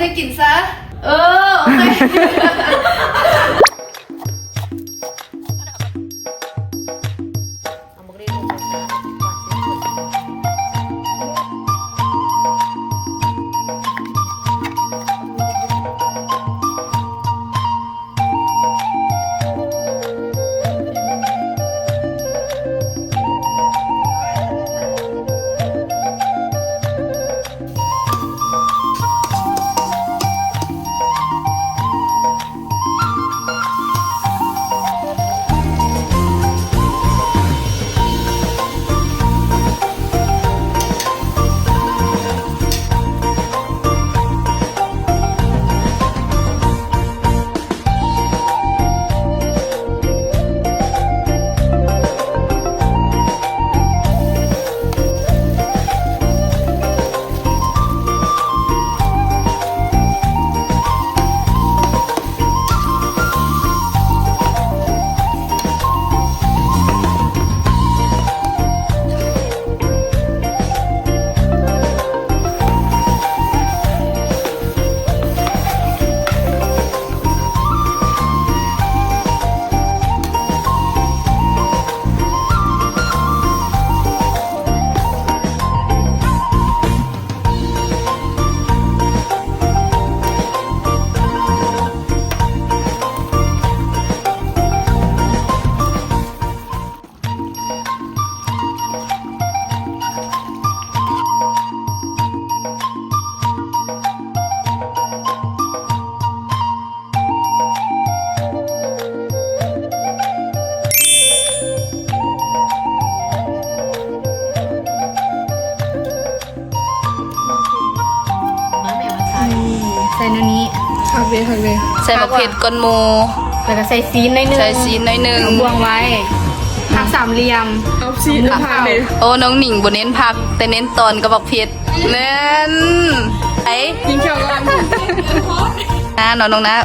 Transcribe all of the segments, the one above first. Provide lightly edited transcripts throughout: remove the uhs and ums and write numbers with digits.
จะกินซะโอเคใส่เนื้อนี้ผักเลยใส่มะเขือก้อนหมูแล้วก็ใส่ซีนหน่อยนึงบวงไว้ผักสามเหลี่ยมเอาซีนผักโอ้น้องหนิงบ่เน้นผักแต่เน้นตอนกับบักเผ็ดเน้นไอ้กินเขียวก่อนน้องนะ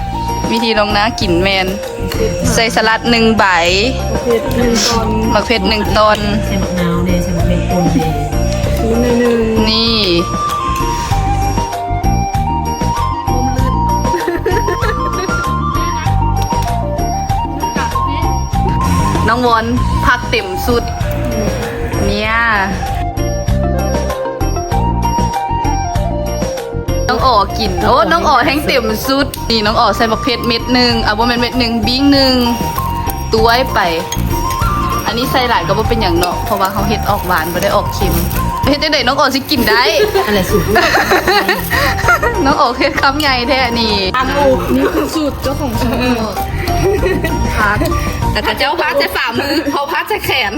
วิธีน้องนะกินแมนใส่สลัด1 ใบมะเขือ1 ตอนใส่มะนาวเนี่ยใส่มะเขือป่นเนี่ยซีนนึงนี่น้องวอนผักเต็มสุดเนี่ยน้องอ๋อกินโอ้น้องอ๋อแห้งเต็มสุดนี่น้องอ๋อใส่บักเผ็ดเม็ด1บ่แม่นเม็ด1บิ้ง1ตัวไปอันนี้ใส่หลายก็บ่เป็นอย่างเนาะเพราะว่าเขาเฮ็ดออกหวานบ่ได้ออกเค็มเฮ็ดจังได๋น้องอ๋อสิกินได้อะไรสูตรน้องอ๋อเฮ็ดคำใหญ่แท้นี่นี่คือสูตรเจ้าของช่องพัดแต่ถ้าเจ้าพัดใช้ฝ่ามือเขาพัดใช้แขน